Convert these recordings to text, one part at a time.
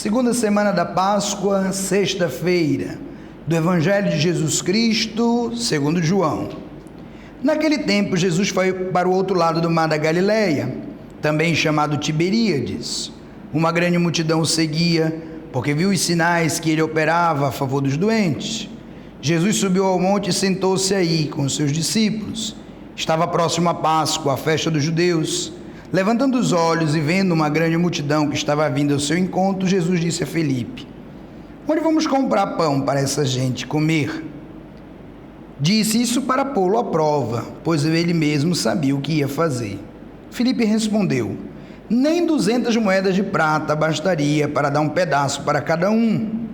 Segunda semana da Páscoa, sexta-feira, do Evangelho de Jesus Cristo, segundo João. Naquele tempo, Jesus foi para o outro lado do mar da Galileia, também chamado Tiberíades. Uma grande multidão o seguia, porque viu os sinais que ele operava a favor dos doentes. Jesus subiu ao monte e sentou-se aí com os seus discípulos. Estava próximo a Páscoa, a festa dos judeus. Levantando os olhos e vendo uma grande multidão que estava vindo ao seu encontro, Jesus disse a Felipe: onde vamos comprar pão para essa gente comer? Disse isso para pô-lo à prova, pois ele mesmo sabia o que ia fazer. Felipe respondeu: nem 200 moedas de prata bastaria para dar um pedaço para cada um.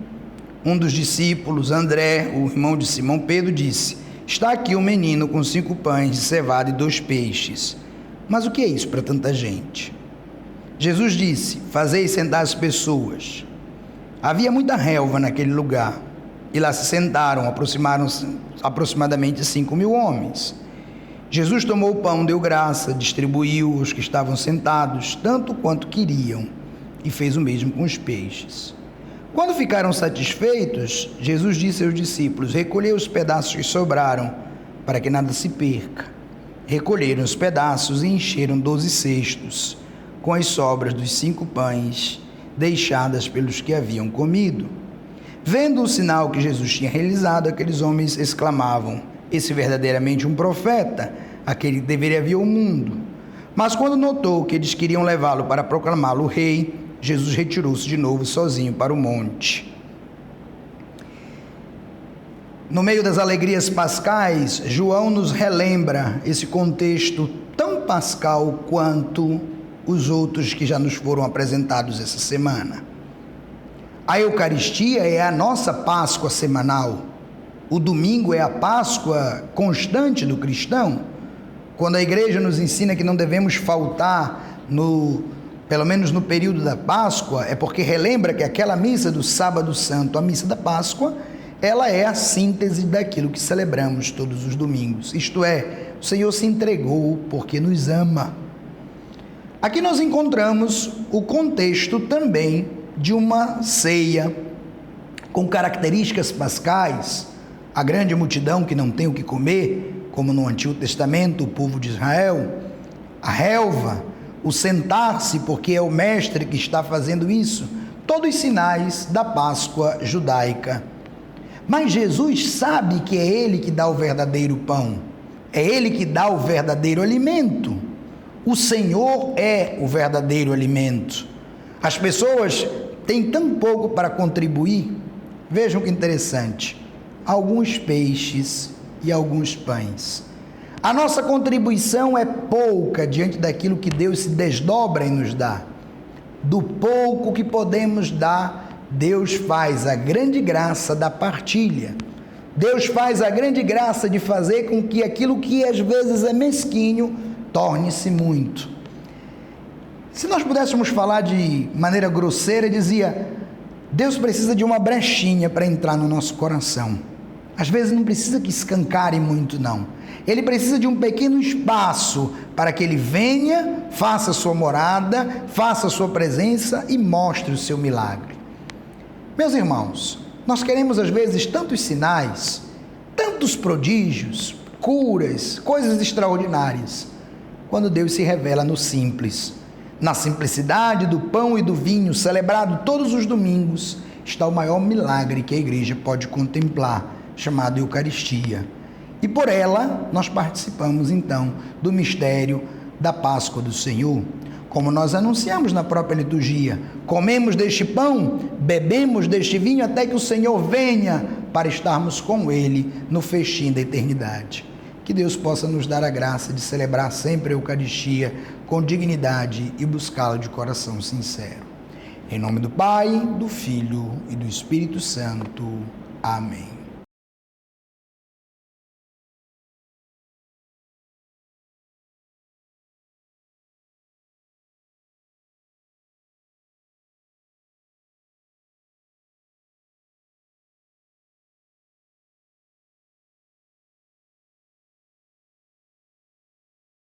Um dos discípulos, André, o irmão de Simão Pedro, disse: está aqui um menino com 5 pães de cevada e 2 peixes. Mas o que é isso para tanta gente? Jesus disse: fazei sentar as pessoas. Havia muita relva naquele lugar, e lá se sentaram, aproximaram-se aproximadamente 5.000 homens. Jesus tomou o pão, deu graça, distribuiu aos que estavam sentados, tanto quanto queriam, e fez o mesmo com os peixes. Quando ficaram satisfeitos, Jesus disse aos discípulos: recolhei os pedaços que sobraram, para que nada se perca. Recolheram os pedaços e encheram 12 cestos, com as sobras dos 5 pães, deixadas pelos que haviam comido. Vendo o sinal que Jesus tinha realizado, aqueles homens exclamavam: esse é verdadeiramente um profeta, aquele que deveria vir ao mundo. Mas quando notou que eles queriam levá-lo para proclamá-lo rei, Jesus retirou-se de novo sozinho para o monte. No meio das alegrias pascais, João nos relembra esse contexto tão pascal quanto os outros que já nos foram apresentados essa semana. A Eucaristia é a nossa Páscoa semanal. O domingo é a Páscoa constante do cristão. Quando a igreja nos ensina que não devemos faltar, pelo menos no período da Páscoa, é porque relembra que aquela missa do Sábado Santo, a missa da Páscoa, ela é a síntese daquilo que celebramos todos os domingos. Isto é, o Senhor se entregou porque nos ama. Aqui nós encontramos o contexto também de uma ceia com características pascais. A grande multidão que não tem o que comer, como no Antigo Testamento, o povo de Israel. A relva, o sentar-se porque é o mestre que está fazendo isso. Todos os sinais da Páscoa judaica. Mas Jesus sabe que é Ele que dá o verdadeiro pão, é Ele que dá o verdadeiro alimento. O Senhor é o verdadeiro alimento. As pessoas têm tão pouco para contribuir. Vejam que interessante: alguns peixes e alguns pães. A nossa contribuição é pouca diante daquilo que Deus se desdobra e nos dá. Do pouco que podemos dar, Deus faz a grande graça da partilha. Deus faz a grande graça de fazer com que aquilo que às vezes é mesquinho torne-se muito. Se nós pudéssemos falar de maneira grosseira, dizia: Deus precisa de uma brechinha para entrar no nosso coração. Às vezes não precisa que escancare muito, não. Ele precisa de um pequeno espaço para que ele venha, faça a sua morada, faça a sua presença e mostre o seu milagre. Meus irmãos, nós queremos às vezes tantos sinais, tantos prodígios, curas, coisas extraordinárias, quando Deus se revela no simples. Na simplicidade do pão e do vinho, celebrado todos os domingos, está o maior milagre que a igreja pode contemplar, chamado Eucaristia. E por ela, nós participamos então do mistério da Páscoa do Senhor. Como nós anunciamos na própria liturgia, comemos deste pão, bebemos deste vinho até que o Senhor venha para estarmos com Ele no festim da eternidade. Que Deus possa nos dar a graça de celebrar sempre a Eucaristia com dignidade e buscá-la de coração sincero. Em nome do Pai, do Filho e do Espírito Santo. Amém.